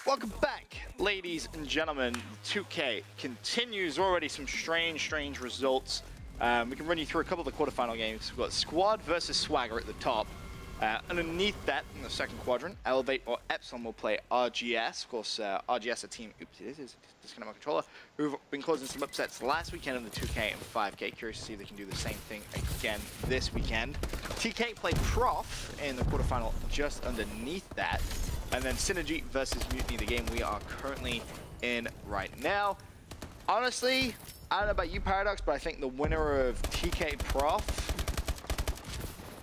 Welcome back, ladies and gentlemen. 2K continues. Already some strange results. We can run you through a couple of the quarterfinal games. We've got Squad versus Swagger at the top. Underneath that, in the second quadrant, Elevate or Epsilon will play RGS. Of course, RGS, a team, oops, it is disconnect my controller, who've been causing some upsets last weekend in the 2K and 5K. Curious to see if they can do the same thing again this weekend. TK played Prof in the quarterfinal just underneath that. And then SYNRGY versus Mutiny, the game we are currently in right now. Honestly, I don't know about you, Paradox, but I think the winner of TK Prof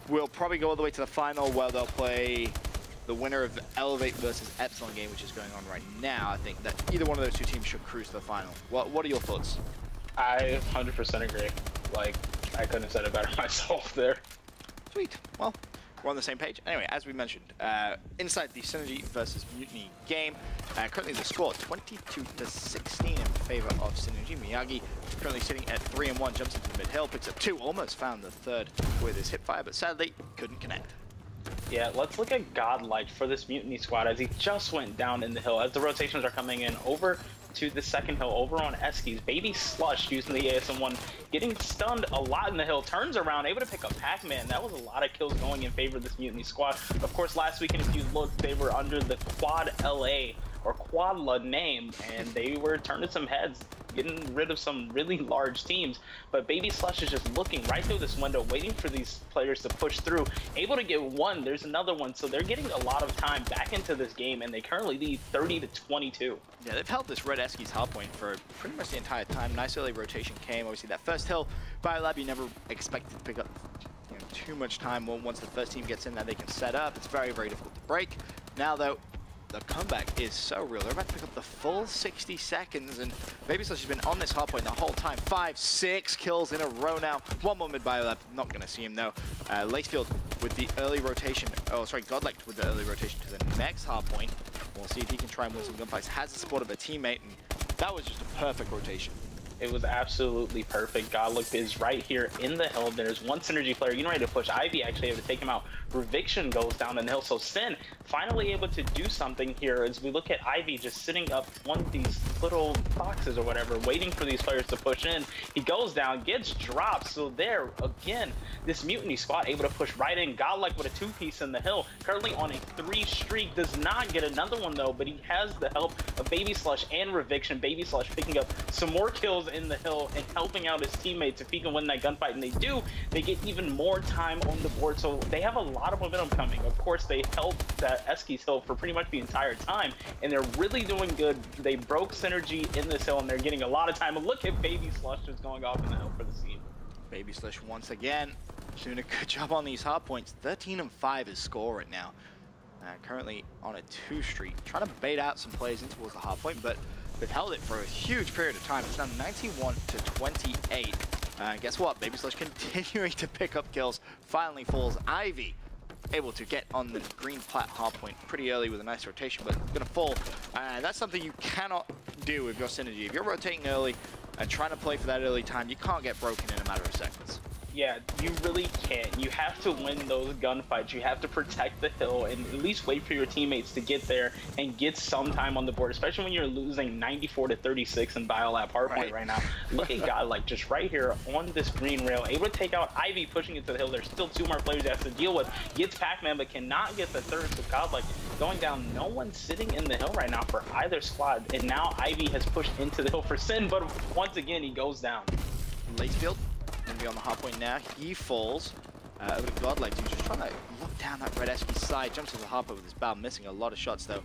will probably go all the way to the final, where they'll play the winner of the Elevate versus Epsilon game, which is going on right now. I think that either one of those two teams should cruise to the final. What are your thoughts? I 100% agree. Like, I couldn't have said it better myself there. Sweet. Well, we're on the same page. Anyway, as we mentioned, inside the SYNRGY versus Mutiny game, currently the score 22-16 in favor of SYNRGY. Miyagi currently sitting at 3-1, jumps into the mid-hill, picks up 2, almost found the third with his hipfire, but sadly couldn't connect. Yeah, let's look at Godlike for this Mutiny squad as he just went down in the hill. As the rotations are coming in over to the second hill, over on Eskies, Baby Slush using the ASM1, getting stunned a lot in the hill, turns around, able to pick up Pac-Man. That was a lot of kills going in favor of this Mutiny squad. Of course, last weekend, if you look, they were under the Quad LA or Quadla name, and they were turning some heads, getting rid of some really large teams. But Baby Slush is just looking right through this window, waiting for these players to push through. Able to get one, there's another one. So they're getting a lot of time back into this game, and they currently lead 30-22. Yeah, they've held this red Eskies hard point for pretty much the entire time. Nice early rotation came. Obviously, that first hill, Biolab, you never expected to pick up too much time. Once the first team gets in there, they can set up. It's very difficult to break. Now, though, the comeback is so real. They're about to pick up the full 60 seconds, and Baby Slush has been on this hard point the whole time. 5-6 kills in a row now. One more mid Biolab. Not going to see him, though. Lacefield with the early rotation. Oh, sorry, Godlike with the early rotation to the next hard point. We'll see if he can try and win some gunfights. Has the support of a teammate, and that was just a perfect rotation. It was absolutely perfect. Godlike is right here in the hill. There's one SYNRGY player getting ready to push. Ivy actually able to take him out. Reviction goes down in the hill. So Sin finally able to do something here as we look at Ivy just sitting up one of these little boxes or whatever, waiting for these players to push in. He goes down, gets dropped. So there, again, this Mutiny squad able to push right in. Godlike with a 2-piece in the hill. Currently on a 3 streak. Does not get another one, though, but he has the help of Baby Slush and Reviction. Baby Slush picking up some more kills in the hill and helping out his teammates if he can win that gunfight, and they do. They get even more time on the board, so they have a lot of momentum coming. Of course, they held that Eskies hill for pretty much the entire time, and they're really doing good. They broke SYNRGY in this hill, and they're getting a lot of time. And look at Baby Slush just going off in the hill for the team. Baby Slush once again doing a good job on these hard points. 13-5 is score right now. Currently on a 2 streak, trying to bait out some players in towards the hard point, but they've held it for a huge period of time. It's now 91-28. Guess what? Baby Slush continuing to pick up kills. Finally falls. Ivy able to get on the green plat hard point pretty early with a nice rotation, but going to fall. That's something you cannot do with your SYNRGY. If you're rotating early and trying to play for that early time, you can't get broken in a matter of seconds. Yeah, you really can't. You have to win those gunfights. You have to protect the hill and at least wait for your teammates to get there and get some time on the board, especially when you're losing 94-36 in Biolab hardpoint right now. Look at Godlike just right here on this green rail, able to take out Ivy, pushing it to the hill. There's still 2 more players he has to deal with. Gets Pac-Man, but cannot get the third. So Godlike going down. No one sitting in the hill right now for either squad. And now Ivy has pushed into the hill for Sin, but once again, he goes down. Lacefield going to be on the hard point now. He falls over to Godlike, who's just trying to look down that red Eski side. Jumps to the hard point with his bow, missing a lot of shots though.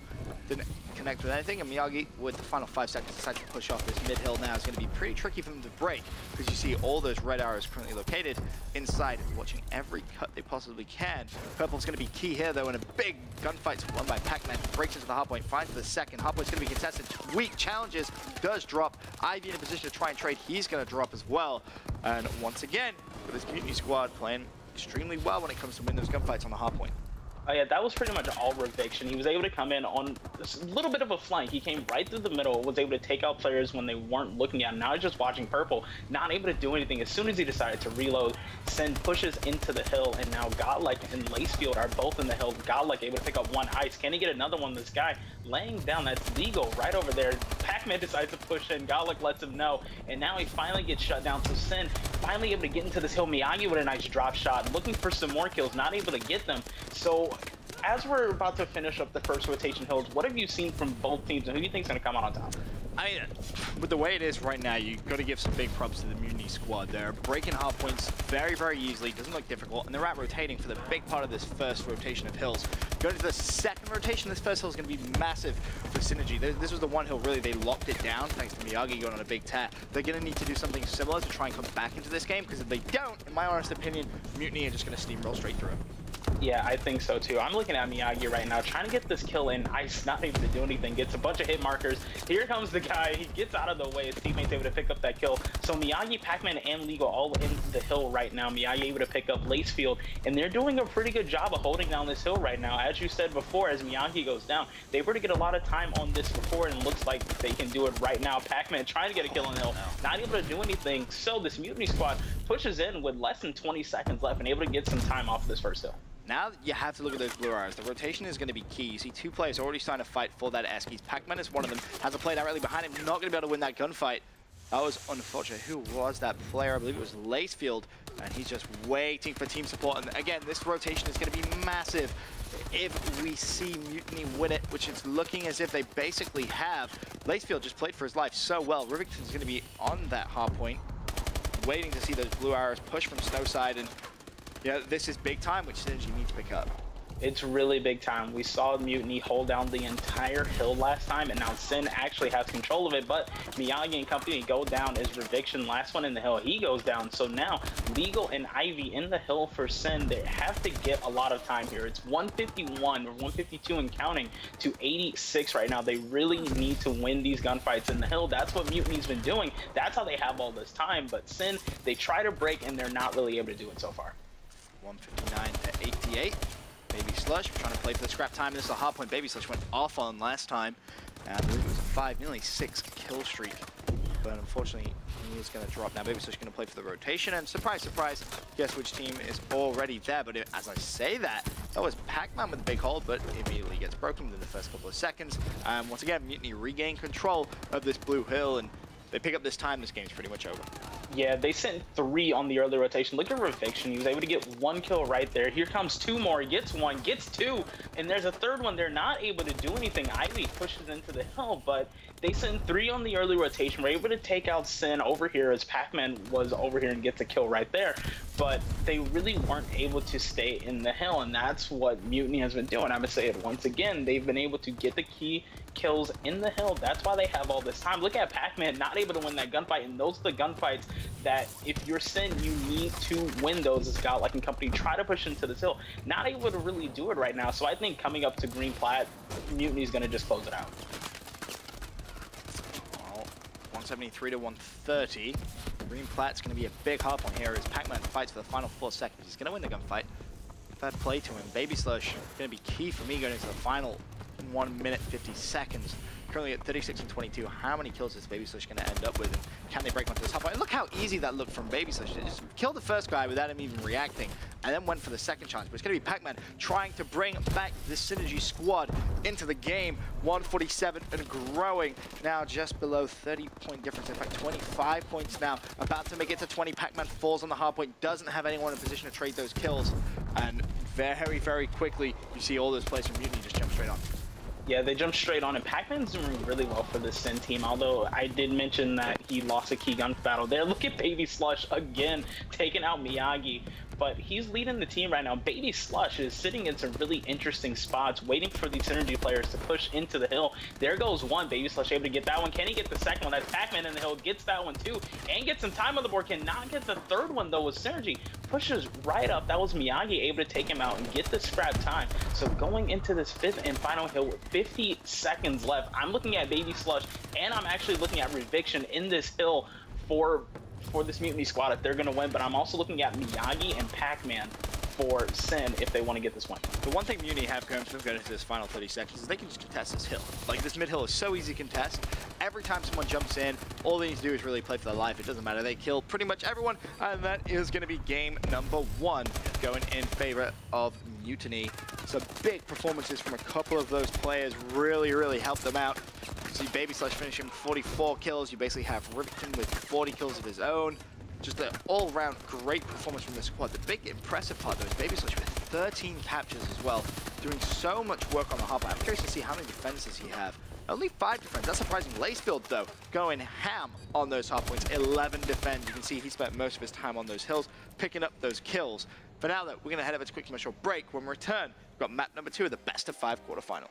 Didn't connect with anything, and Miyagi with the final 5 seconds decided to push off this mid-hill now. Is going to be pretty tricky for them to break, because you see all those red arrows currently located inside, watching every cut they possibly can. Purple's going to be key here though, in a big gunfight won by Pac-Man. Breaks into the hardpoint, finds the second. Hardpoint's going to be contested. Weak challenges, does drop. Ivy in a position to try and trade. He's going to drop as well. And once again, with this Mutiny squad playing extremely well when it comes to win those gunfights on the hardpoint. Oh yeah, that was pretty much all Reviction. He was able to come in on a little bit of a flank. He came right through the middle, was able to take out players when they weren't looking at him. Now he's just watching purple, not able to do anything. As soon as he decided to reload, Sin pushes into the hill, and now Godlike and Lacefield are both in the hill. Godlike able to pick up one ice. Can he get another one? This guy laying down, that's legal right over there. Pac-Man decides to push in. Godlike lets him know, and now he finally gets shut down. So Sin finally able to get into this hill. Miyagi with a nice drop shot, looking for some more kills, not able to get them. So as we're about to finish up the first rotation hills, what have you seen from both teams, and who do you think's going to come out on top? I mean, with the way it is right now, you've got to give some big props to the Mutiny squad. They're breaking hard points very, very easily. Doesn't look difficult, and they're out rotating for the big part of this first rotation of hills. Going to the second rotation, this first hill is going to be massive for Synergy. This was the one hill, really, they locked it down, thanks to Miyagi going on a big tear. They're going to need to do something similar to try and come back into this game, because if they don't, in my honest opinion, Mutiny are just going to steamroll straight through it. Yeah, I think so too. I'm looking at Miyagi right now, trying to get this kill in. Ice not able to do anything. Gets a bunch of hit markers. Here comes the guy. He gets out of the way. His teammate's able to pick up that kill. So Miyagi, Pac-Man, and Legal all in the hill right now. Miyagi able to pick up Lacefield, and they're doing a pretty good job of holding down this hill right now. As you said before, as Miyagi goes down, they were to get a lot of time on this before, and it looks like they can do it right now. Pac-Man trying to get a kill on the hill, not able to do anything. So this Mutiny squad pushes in with less than 20 seconds left and able to get some time off this first hill. Now you have to look at those blue arrows. The rotation is going to be key. You see two players already starting to fight for that Eskies. Pac-Man is one of them, has a player directly behind him, not going to be able to win that gunfight. That was unfortunate. Who was that player? I believe it was Lacefield, and he's just waiting for team support. And again, this rotation is going to be massive if we see Mutiny win it, which it's looking as if they basically have. Lacefield just played for his life so well. Rivington's going to be on that hard point, waiting to see those blue arrows push from Snowside, and yeah, this is big time, which Synergy needs to pick up. It's really big time. We saw Mutiny hold down the entire hill last time, and now Sin actually has control of it, but Miyagi and company go down as Reviction, last one in the hill. He goes down, so now Legal and Ivy in the hill for Sin. They have to get a lot of time here. It's 151 or 152 and counting to 86 right now. They really need to win these gunfights in the hill. That's what Mutiny's been doing. That's how they have all this time, but Sin, they try to break, and they're not really able to do it so far. 159 to 88. Baby Slush trying to play for the scrap time. This is a hard point Baby Slush went off on last time. I believe it was a 5, nearly 6 kill streak. But unfortunately, he is going to drop. Now Baby Slush going to play for the rotation. And surprise, surprise, guess which team is already there. But as I say that, that was Pac-Man with the big hold, but immediately gets broken within the first couple of seconds. Once again, Mutiny regain control of this blue hill, and they pick up this time. This game's pretty much over. Yeah, they sent 3 on the early rotation. Look at Reviction. He was able to get 1 kill right there. Here comes 2 more. He gets 1, gets 2, and there's a 3rd one. They're not able to do anything. Ivy pushes into the hill, but they sent 3 on the early rotation. We're able to take out Sin over here as Pac-Man was over here and gets a kill right there. But they really weren't able to stay in the hill, and that's what Mutiny has been doing. I'm going to say it once again. They've been able to get the key kills in the hill. That's why they have all this time. Look at Pac-Man not able to win that gunfight, and those are the gunfights that if you're Sin, you need to win those as Godlike and company try to push into this hill. Not able to really do it right now, so I think coming up to Green Plat, Mutiny's going to just close it out. Well, 173 to 130. Green Plat's going to be a big hard point here as Pac-Man fights for the final 4 seconds. He's going to win the gunfight. Fair play to him. Baby Slush going to be key for me going into the final in 1 minute 50 seconds. Currently at 36 and 22. How many kills is Baby Slush going to end up with? And can they break onto this hard point? Look how easy that looked from Baby Slush. They just killed the first guy without him even reacting, and then went for the second chance. But it's going to be Pac-Man trying to bring back the Synergy squad into the game. 147 and growing. Now just below 30-point difference. In fact, 25 points now. About to make it to 20. Pac-Man falls on the hard point. Doesn't have anyone in position to trade those kills. And very, very quickly, you see all those players from Mutiny just jump straight on. Yeah, they jumped straight on, and Pac-Man's doing really well for this Sin team, although I did mention that he lost a key gun battle there. Look at Baby Slush again, taking out Miyagi, but he's leading the team right now. Baby Slush is sitting in some really interesting spots, waiting for these Synergy players to push into the hill. There goes 1. Baby Slush able to get that one. Can he get the second one? That's Pac-Man in the hill, gets that one too, and gets some time on the board. Cannot get the 3rd one though with Synergy. Pushes right up. That was Miyagi able to take him out and get the scrap time. So going into this 5th and final hill with 50 seconds left, I'm looking at Baby Slush, and I'm actually looking at Reviction in this hill for this Mutiny squad if they're going to win, but I'm also looking at Miyagi and Pac-Man for Sin if they want to get this win. The one thing Mutiny have going for them going into this final 30 seconds is they can just contest this hill. Like, this mid hill is so easy to contest. Every time someone jumps in, all they need to do is really play for their life. It doesn't matter. They kill pretty much everyone, and that is going to be game number 1 going in favor of Mutiny. So big performances from a couple of those players really helped them out. You see Baby Slush finishing 44 kills. You basically have Rivington with 40 kills of his own. Just an all-round great performance from the squad. The big impressive part, though, is Baby Slush with 13 captures as well, doing so much work on the hardpoint. I'm curious to see how many defenses he have. Only 5 defense. That's surprising. Lacefield, though, going ham on those hardpoints. 11 defend. You can see he spent most of his time on those hills, picking up those kills. But now, though, we're going to head over to a quick commercial break. When we return, we've got map number 2 of the best of 5 quarterfinal.